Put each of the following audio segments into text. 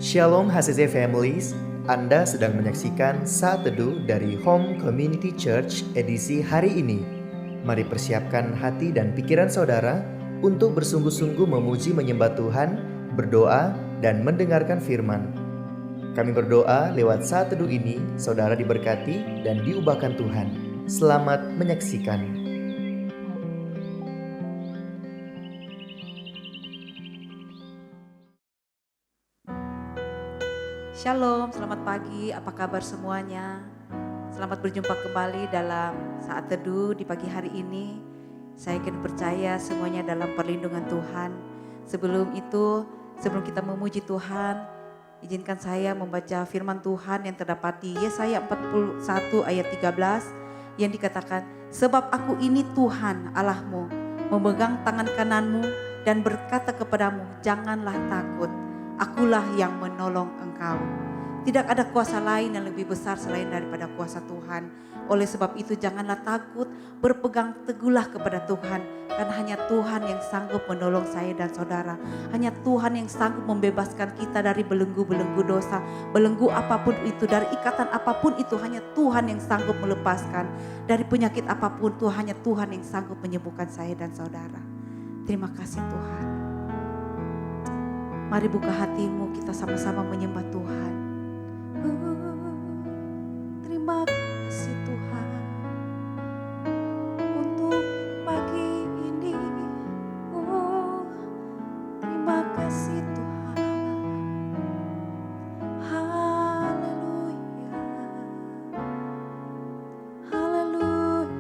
Shalom HCC Families, Anda sedang menyaksikan Saat Teduh dari Home Community Church edisi hari ini. Mari persiapkan hati dan pikiran saudara untuk bersungguh-sungguh memuji menyembah Tuhan, berdoa, dan mendengarkan firman. Kami berdoa lewat Saat Teduh ini, saudara diberkati dan diubahkan Tuhan. Selamat menyaksikan. Shalom, selamat pagi, apa kabar semuanya? Selamat berjumpa kembali dalam Saat Teduh di pagi hari ini. Saya yakin percaya semuanya dalam perlindungan Tuhan. Sebelum kita memuji Tuhan, izinkan saya membaca firman Tuhan yang terdapat di Yesaya 41 ayat 13 yang dikatakan, "Sebab aku ini Tuhan Allahmu, memegang tangan kananmu dan berkata kepadamu, janganlah takut. Akulah yang menolong engkau." Tidak ada kuasa lain yang lebih besar selain daripada kuasa Tuhan. Oleh sebab itu janganlah takut, berpegang teguhlah kepada Tuhan. Karena hanya Tuhan yang sanggup menolong saya dan saudara. Hanya Tuhan yang sanggup membebaskan kita dari belenggu-belenggu dosa. Belenggu apapun itu, dari ikatan apapun itu, hanya Tuhan yang sanggup melepaskan. Dari penyakit apapun, hanya Tuhan yang sanggup menyembuhkan saya dan saudara. Terima kasih Tuhan. Mari buka hatimu, kita sama-sama menyembah Tuhan. Terima kasih Tuhan untuk pagi ini. Terima kasih Tuhan. Haleluya. Haleluya.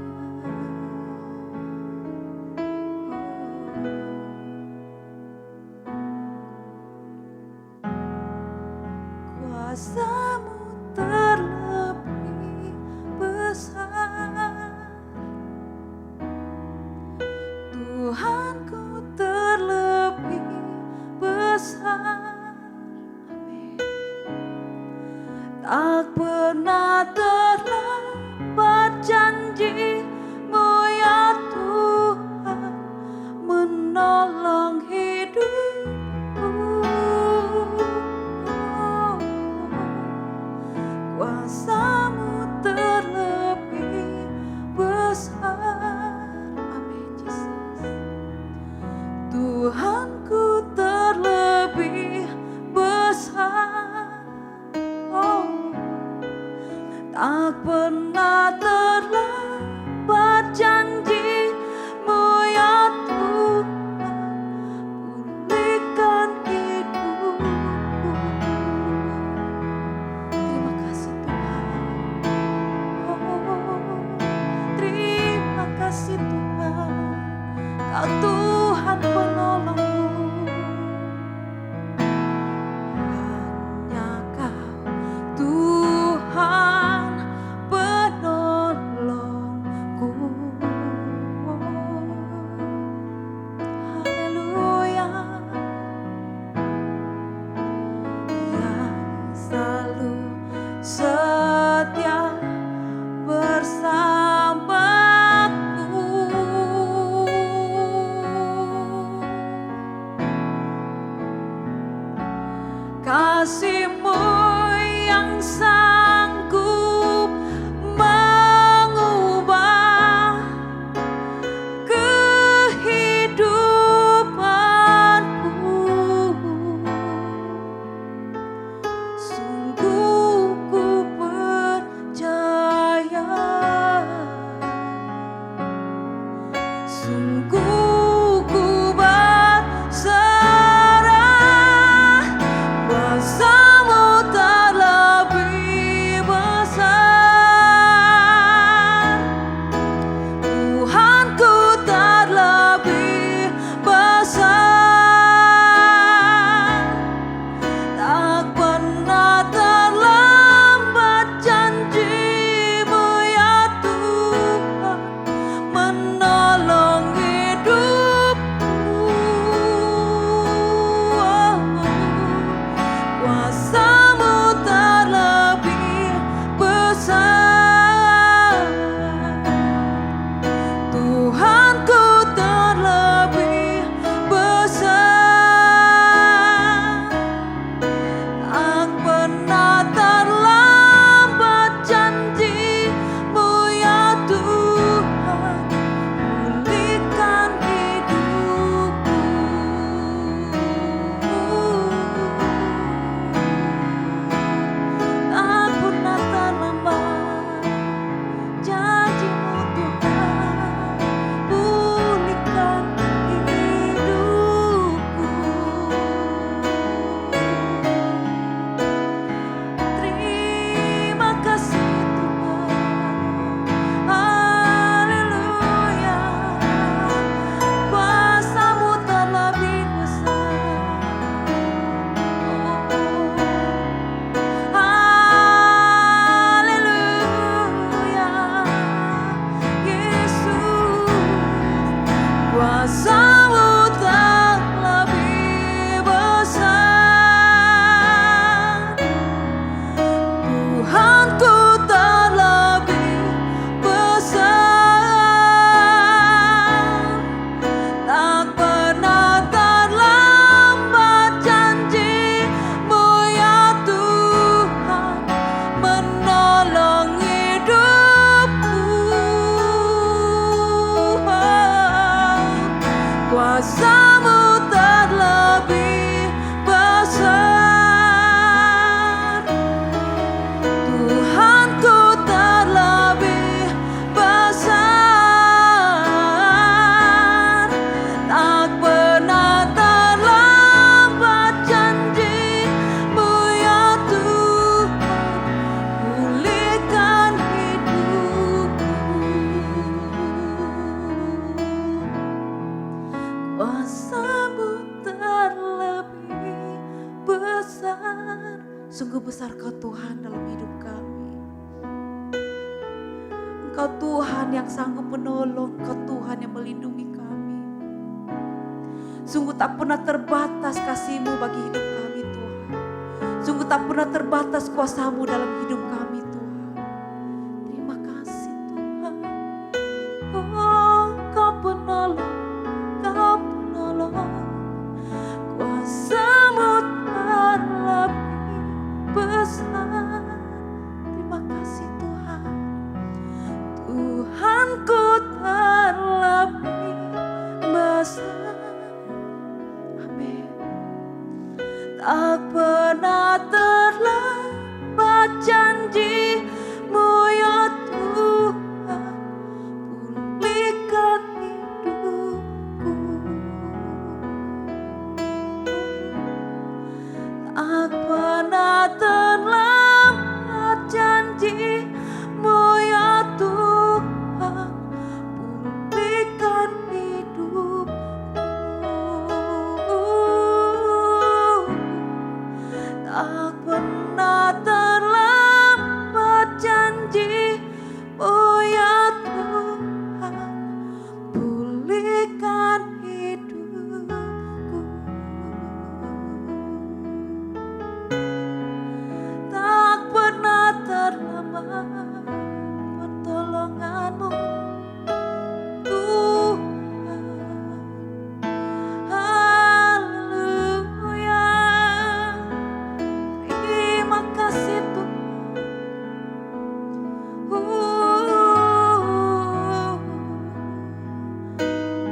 Kuasamu terlebih besar, Tuhanku terlebih besar. Amin. Tak pernah terlambat janji-Mu ya Tuhan, menolong hidupku. Kuasa-Mu terlebih besar. Amin Yesus. Tuhanku terlebih besar. Oh, tak pernah terlambat janji-Mu ya Tuhan, pulihkan hidupku. Terima kasih Tuhan. Oh, terima kasih Tuhan. Kau Tuhan penolongku. Hanya Kau Tuhan penolongku. Haleluya. Yang selalu setia bersamaku. Kasih-Mu yang sanggup mengubah kehidupanku. Sungguh ku percaya, sungguh ku berserah bersama Kuasa-Mu terlebih besar, Tuhanku terlebih besar. Tak pernah terlambat janji-Mu ya Tuhan, pulihkan hidupku. Kuasa-Mu terlebih besar. Sungguh besar Kau Tuhan dalam hidup kami. Engkau Tuhan yang sanggup menolong, Engkau Tuhan yang melindungi kami. Sungguh tak pernah terbatas kasih-Mu bagi hidup kami Tuhan. Sungguh tak pernah terbatas kuasa-Mu dalam hidup kami Tuhan. Terima kasih Tuhan. Oh, Kau penolong, Kau penolong. Kuasa-Mu terlebih besar. Terima kasih Tuhan. Tuhanku terlebih besar. Amin. Tak pernah terlambat janji-Mu ya Tuhan, pulihkan hidupku. Tak pernah terlambat janji-Mu ya Tuhan, pulihkan hidupku. Tak pernah terlambat janji-Mu ya Tuhan, pulihkan hidupku. Tak pernah terlambat pertolongan-Mu Tuhan. Haleluya. Terima kasih Tuhan.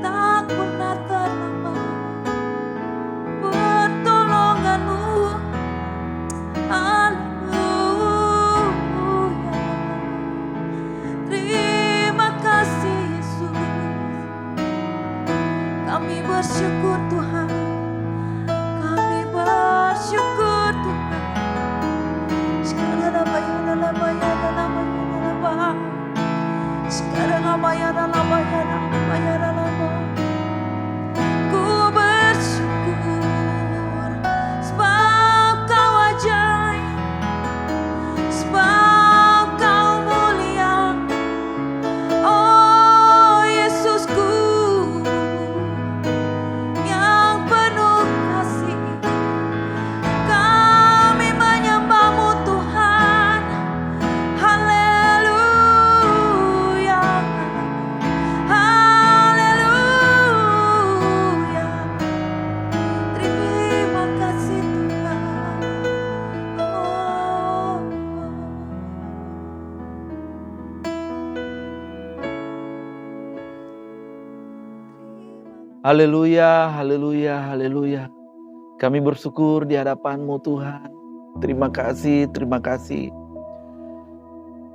Tak pernah terlambat pertolongan-Mu. Haleluya. Terima kasih Yesus. Kami bersyukur Tuhan. Kami bersyukur Tuhan. Sekarang apa ya dalam bayar dalam bayar. Sekarang apa ya dalam bayar dalam. Ku bersyukur sebab Kau ajaib, sebab Kau mulia. Oh Yesusku yang penuh kasih, kami menyembah-Mu Tuhan. Haleluya. Haleluya. Terima kasih Tuhan. Oh. Haleluya, haleluya, haleluya. Kami bersyukur di hadapan-Mu Tuhan. Terima kasih, terima kasih.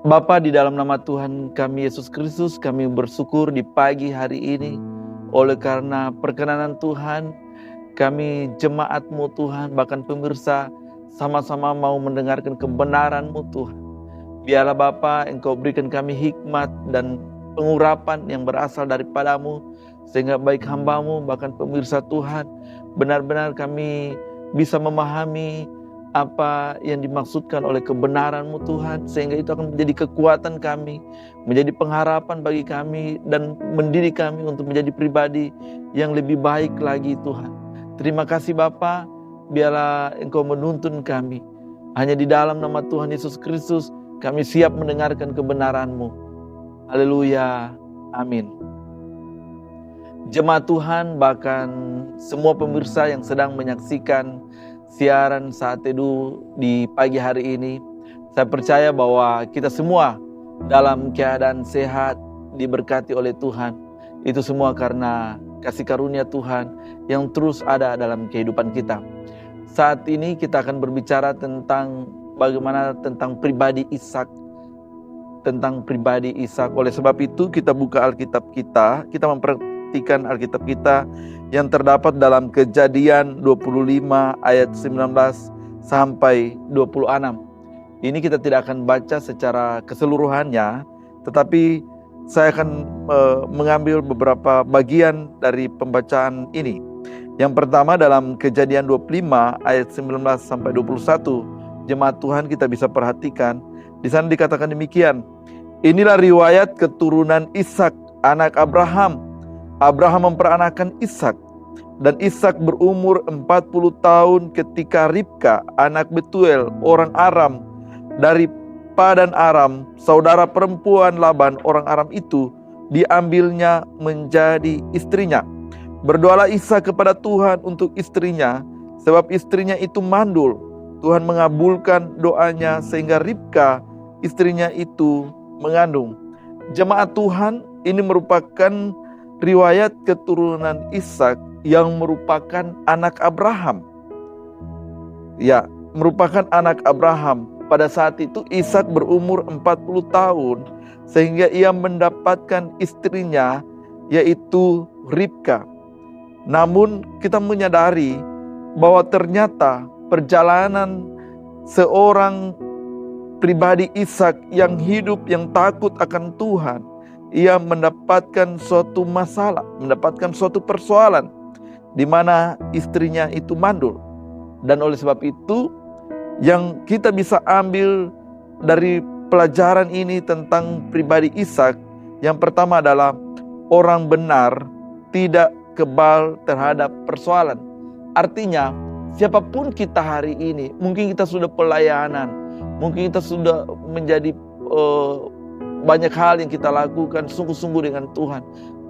Bapa, di dalam nama Tuhan kami Yesus Kristus, kami bersyukur di pagi hari ini. Oleh karena perkenanan Tuhan, kami jemaat-Mu Tuhan, bahkan pemirsa, sama-sama mau mendengarkan kebenaran-Mu Tuhan. Biarlah Bapa, Engkau berikan kami hikmat dan pengurapan yang berasal daripada-Mu, sehingga baik hamba-Mu, bahkan pemirsa Tuhan, benar-benar kami bisa memahami apa yang dimaksudkan oleh kebenaran-Mu Tuhan, sehingga itu akan menjadi kekuatan kami, menjadi pengharapan bagi kami, dan mendidik kami untuk menjadi pribadi yang lebih baik lagi Tuhan. Terima kasih Bapa, biarlah Engkau menuntun kami. Hanya di dalam nama Tuhan Yesus Kristus, kami siap mendengarkan kebenaran-Mu. Haleluya, amin. Jemaat Tuhan, bahkan semua pemirsa yang sedang menyaksikan siaran Saat Teduh di pagi hari ini, saya percaya bahwa kita semua dalam keadaan sehat, diberkati oleh Tuhan. Itu semua karena kasih karunia Tuhan yang terus ada dalam kehidupan kita. Saat ini kita akan berbicara tentang bagaimana tentang pribadi Ishak. Tentang pribadi Ishak. Oleh sebab itu kita buka Alkitab kita memperhatikan Alkitab kita yang terdapat dalam Kejadian 25 ayat 19 sampai 26. Ini kita tidak akan baca secara keseluruhannya, tetapi saya akan mengambil beberapa bagian dari pembacaan ini. Yang pertama dalam Kejadian 25 ayat 19 sampai 21. Jemaat Tuhan, kita bisa perhatikan. Di sana dikatakan demikian. Inilah riwayat keturunan Ishak, anak Abraham. Abraham memperanakan Ishak. Dan Ishak berumur 40 tahun ketika Ribka, anak Betuel, orang Aram, dari Padan Aram, saudara perempuan Laban orang Aram itu, diambilnya menjadi istrinya. Berdoalah Ishak kepada Tuhan untuk istrinya, sebab istrinya itu mandul. Tuhan mengabulkan doanya sehingga Ribka, istrinya itu mengandung. Jemaat Tuhan, ini merupakan riwayat keturunan Ishak yang merupakan anak Abraham. Ya, merupakan anak Abraham. Pada saat itu Ishak berumur 40 tahun sehingga ia mendapatkan istrinya yaitu Ribka. Namun kita menyadari bahwa ternyata perjalanan seorang pribadi Ishak yang hidup, yang takut akan Tuhan, ia mendapatkan suatu masalah, mendapatkan suatu persoalan di mana istrinya itu mandul. Dan oleh sebab itu yang kita bisa ambil dari pelajaran ini tentang pribadi Ishak, yang pertama adalah orang benar tidak kebal terhadap persoalan. Artinya siapapun kita hari ini, mungkin kita sudah pelayanan, mungkin kita sudah menjadi banyak hal yang kita lakukan sungguh-sungguh dengan Tuhan.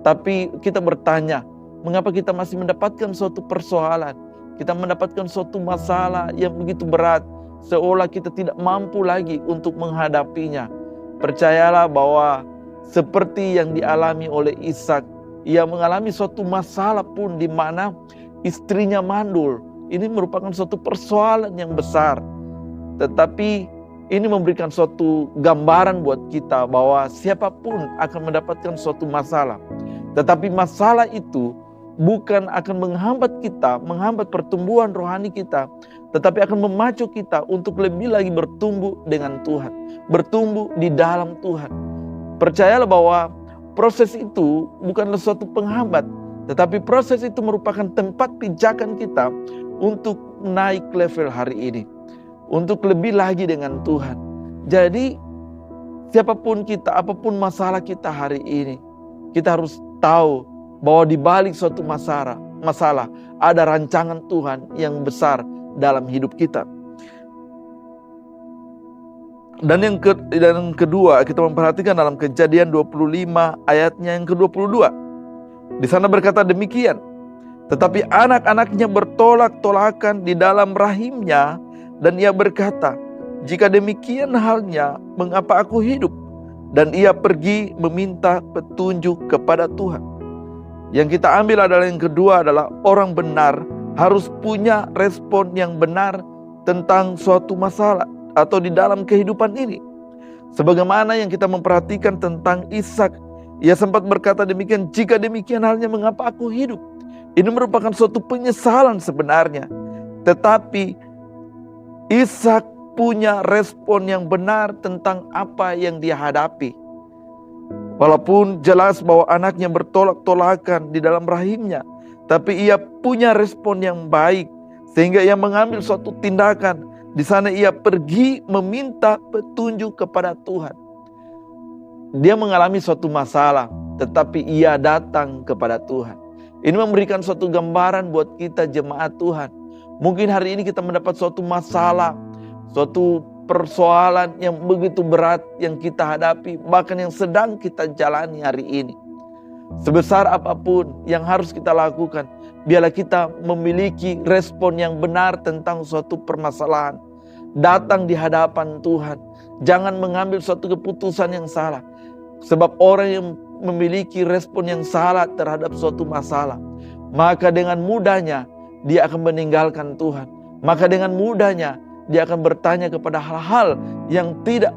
Tapi kita bertanya, mengapa kita masih mendapatkan suatu persoalan? Kita mendapatkan suatu masalah yang begitu berat, seolah kita tidak mampu lagi untuk menghadapinya. Percayalah bahwa seperti yang dialami oleh Ishak, ia mengalami suatu masalah pun di mana istrinya mandul. Ini merupakan suatu persoalan yang besar. Tetapi ini memberikan suatu gambaran buat kita bahwa siapapun akan mendapatkan suatu masalah. Tetapi masalah itu bukan akan menghambat kita, menghambat pertumbuhan rohani kita, tetapi akan memacu kita untuk lebih lagi bertumbuh dengan Tuhan, bertumbuh di dalam Tuhan. Percayalah bahwa proses itu bukanlah suatu penghambat, tetapi proses itu merupakan tempat pijakan kita untuk naik level hari ini, untuk lebih lagi dengan Tuhan. Jadi siapapun kita, apapun masalah kita hari ini, kita harus tahu bahwa di balik suatu masalah ada rancangan Tuhan yang besar dalam hidup kita. Dan yang kedua, kita memperhatikan dalam Kejadian 25 ayatnya yang ke-22. Di sana berkata demikian, tetapi anak-anaknya bertolak-tolakan di dalam rahimnya, dan ia berkata, jika demikian halnya, mengapa aku hidup? Dan ia pergi meminta petunjuk kepada Tuhan. Yang kita ambil adalah yang kedua adalah orang benar harus punya respon yang benar tentang suatu masalah atau di dalam kehidupan ini. Sebagaimana yang kita memperhatikan tentang Ishak, ia sempat berkata demikian, jika demikian halnya mengapa aku hidup? Ini merupakan suatu penyesalan sebenarnya. Tetapi Ishak punya respon yang benar tentang apa yang dia hadapi. Walaupun jelas bahwa anaknya bertolak-tolakan di dalam rahimnya, tapi ia punya respon yang baik sehingga ia mengambil suatu tindakan. Di sana ia pergi meminta petunjuk kepada Tuhan. Dia mengalami suatu masalah, tetapi ia datang kepada Tuhan. Ini memberikan suatu gambaran buat kita jemaat Tuhan. Mungkin hari ini kita mendapat suatu masalah, suatu persoalan yang begitu berat yang kita hadapi, bahkan yang sedang kita jalani hari ini. Sebesar apapun yang harus kita lakukan, biarlah kita memiliki respon yang benar tentang suatu permasalahan. Datang di hadapan Tuhan. Jangan mengambil suatu keputusan yang salah. Sebab orang yang memiliki respon yang salah terhadap suatu masalah, maka dengan mudahnya dia akan meninggalkan Tuhan. Maka dengan mudahnya dia akan bertanya kepada hal-hal yang tidak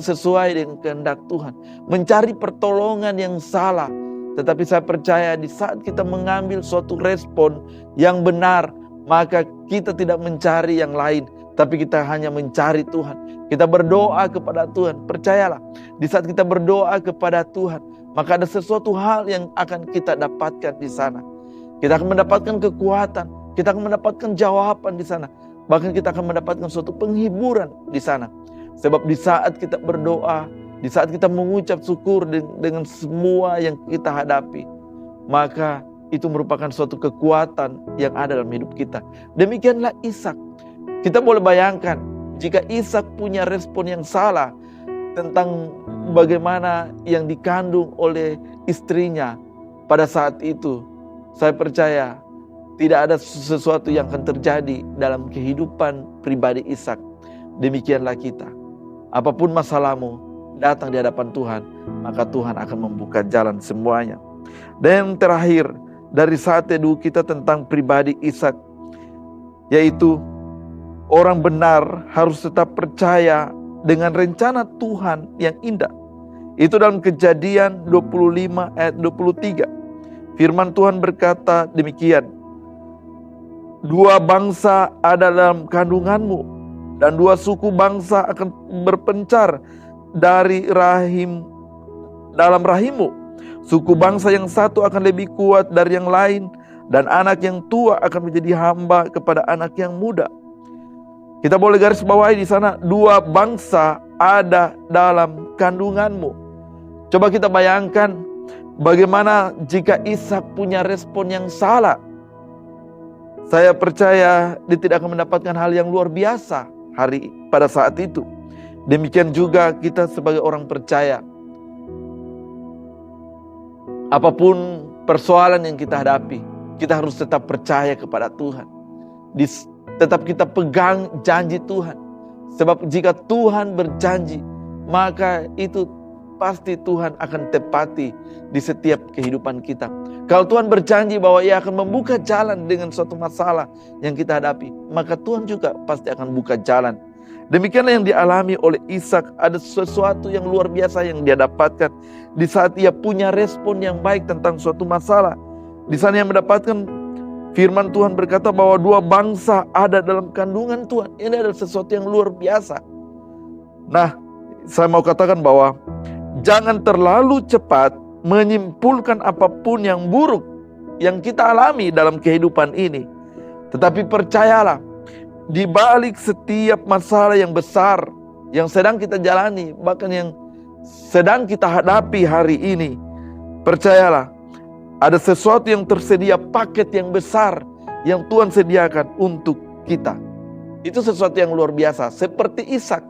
sesuai dengan kehendak Tuhan, mencari pertolongan yang salah. Tetapi saya percaya di saat kita mengambil suatu respon yang benar, maka kita tidak mencari yang lain, tapi kita hanya mencari Tuhan. Kita berdoa kepada Tuhan. Percayalah, di saat kita berdoa kepada Tuhan, maka ada sesuatu hal yang akan kita dapatkan di sana. Kita akan mendapatkan kekuatan, kita akan mendapatkan jawaban di sana. Bahkan kita akan mendapatkan suatu penghiburan di sana. Sebab di saat kita berdoa, di saat kita mengucap syukur dengan semua yang kita hadapi, maka itu merupakan suatu kekuatan yang ada dalam hidup kita. Demikianlah Ishak. Kita boleh bayangkan jika Ishak punya respon yang salah tentang bagaimana yang dikandung oleh istrinya pada saat itu, saya percaya tidak ada sesuatu yang akan terjadi dalam kehidupan pribadi Ishak. Demikianlah kita. Apapun masalahmu, datang di hadapan Tuhan, maka Tuhan akan membuka jalan semuanya. Dan yang terakhir, dari saat teduh kita tentang pribadi Ishak, yaitu orang benar harus tetap percaya dengan rencana Tuhan yang indah. Itu dalam Kejadian 25 ayat 23. Firman Tuhan berkata demikian, "Dua bangsa ada dalam kandunganmu, dan dua suku bangsa akan berpencar dari dalam rahimmu. Suku bangsa yang satu akan lebih kuat dari yang lain, dan anak yang tua akan menjadi hamba kepada anak yang muda." Kita boleh garis bawahi di sana, dua bangsa ada dalam kandunganmu. Coba kita bayangkan bagaimana jika Ishak punya respon yang salah. Saya percaya dia tidak akan mendapatkan hal yang luar biasa pada saat itu. Demikian juga kita sebagai orang percaya. Apapun persoalan yang kita hadapi, kita harus tetap percaya kepada Tuhan. Tetap kita pegang janji Tuhan. Sebab jika Tuhan berjanji, maka itu pasti Tuhan akan tepati di setiap kehidupan kita. Kalau Tuhan berjanji bahwa Ia akan membuka jalan dengan suatu masalah yang kita hadapi, maka Tuhan juga pasti akan buka jalan. Demikianlah yang dialami oleh Ishak. Ada sesuatu yang luar biasa yang dia dapatkan di saat ia punya respon yang baik tentang suatu masalah. Di sana yang mendapatkan firman Tuhan berkata bahwa dua bangsa ada dalam kandungan Tuhan. Ini adalah sesuatu yang luar biasa. Nah, saya mau katakan bahwa jangan terlalu cepat menyimpulkan apapun yang buruk yang kita alami dalam kehidupan ini. Tetapi percayalah, di balik setiap masalah yang besar yang sedang kita jalani, bahkan yang sedang kita hadapi hari ini, percayalah, ada sesuatu yang tersedia, paket yang besar yang Tuhan sediakan untuk kita. Itu sesuatu yang luar biasa. Seperti Ishak,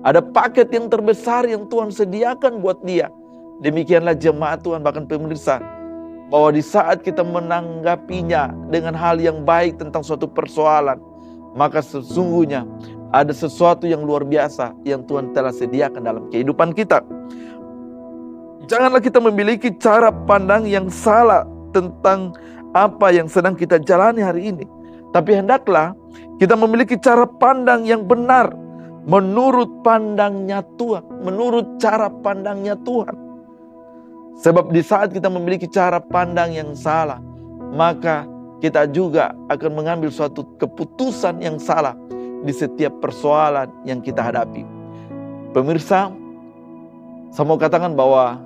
ada paket yang terbesar yang Tuhan sediakan buat dia. Demikianlah jemaat Tuhan, bahkan pemirsa, bahwa di saat kita menanggapinya dengan hal yang baik tentang suatu persoalan, maka sesungguhnya ada sesuatu yang luar biasa yang Tuhan telah sediakan dalam kehidupan kita. Janganlah kita memiliki cara pandang yang salah tentang apa yang sedang kita jalani hari ini. Tapi hendaklah kita memiliki cara pandang yang benar menurut pandangnya Tuhan, menurut cara pandangnya Tuhan. Sebab di saat kita memiliki cara pandang yang salah, maka kita juga akan mengambil suatu keputusan yang salah di setiap persoalan yang kita hadapi. Pemirsa, saya mau katakan bahwa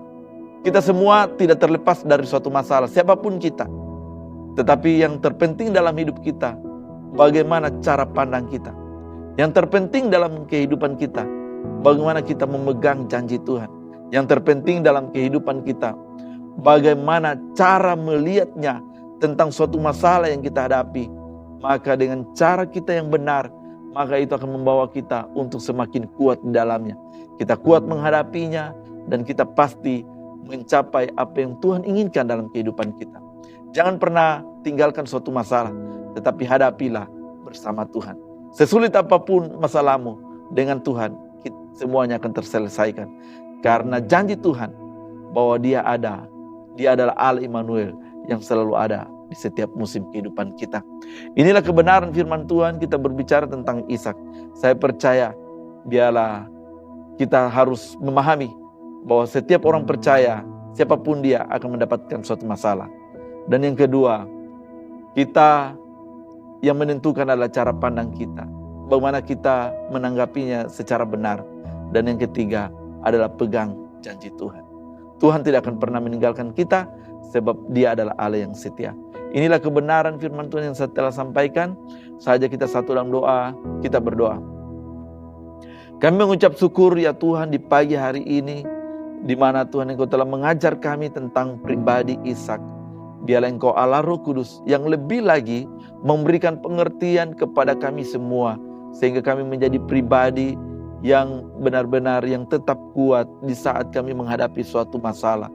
kita semua tidak terlepas dari suatu masalah, siapapun kita. Tetapi yang terpenting dalam hidup kita, bagaimana cara pandang kita. Yang terpenting dalam kehidupan kita, bagaimana kita memegang janji Tuhan. Yang terpenting dalam kehidupan kita, bagaimana cara melihatnya tentang suatu masalah yang kita hadapi. Maka dengan cara kita yang benar, maka itu akan membawa kita untuk semakin kuat di dalamnya. Kita kuat menghadapinya, dan kita pasti mencapai apa yang Tuhan inginkan dalam kehidupan kita. Jangan pernah tinggalkan suatu masalah, tetapi hadapilah bersama Tuhan. Sesulit apapun masalahmu, dengan Tuhan semuanya akan terselesaikan. Karena janji Tuhan bahwa Dia ada. Dia adalah Allah Immanuel yang selalu ada di setiap musim kehidupan kita. Inilah kebenaran firman Tuhan. Kita berbicara tentang Ishak. Saya percaya biarlah kita harus memahami bahwa setiap orang percaya, siapapun dia akan mendapatkan suatu masalah. Dan yang kedua, kita yang menentukan adalah cara pandang kita. Bagaimana kita menanggapinya secara benar. Dan yang ketiga adalah pegang janji Tuhan. Tuhan tidak akan pernah meninggalkan kita sebab Dia adalah Allah yang setia. Inilah kebenaran firman Tuhan yang saya telah sampaikan. Saja kita satu dalam doa, kita berdoa. Kami mengucap syukur ya Tuhan di pagi hari ini, di mana Tuhan Engkau telah mengajar kami tentang pribadi Ishak. Biarlah Engkau Allah Roh Kudus yang lebih lagi memberikan pengertian kepada kami semua, sehingga kami menjadi pribadi yang benar-benar yang tetap kuat di saat kami menghadapi suatu masalah.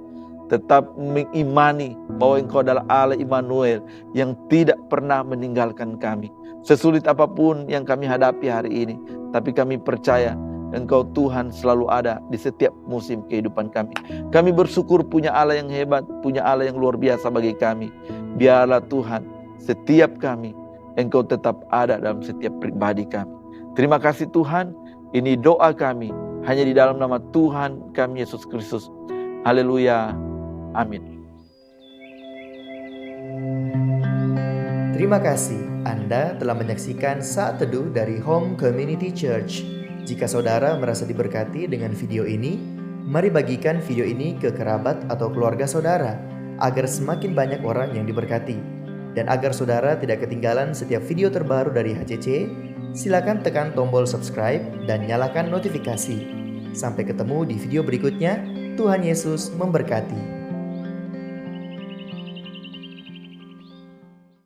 Tetap mengimani bahwa Engkau adalah Allah Immanuel yang tidak pernah meninggalkan kami. Sesulit apapun yang kami hadapi hari ini, tapi kami percaya Engkau Tuhan selalu ada di setiap musim kehidupan kami. Kami bersyukur punya Allah yang hebat, punya Allah yang luar biasa bagi kami. Biarlah Tuhan setiap kami, Engkau tetap ada dalam setiap pribadi kami. Terima kasih Tuhan, ini doa kami hanya di dalam nama Tuhan kami Yesus Kristus. Haleluya, amin. Terima kasih Anda telah menyaksikan Saat Teduh dari Home Community Church. Jika saudara merasa diberkati dengan video ini, mari bagikan video ini ke kerabat atau keluarga saudara, agar semakin banyak orang yang diberkati. Dan agar saudara tidak ketinggalan setiap video terbaru dari HCC, silakan tekan tombol subscribe dan nyalakan notifikasi. Sampai ketemu di video berikutnya, Tuhan Yesus memberkati.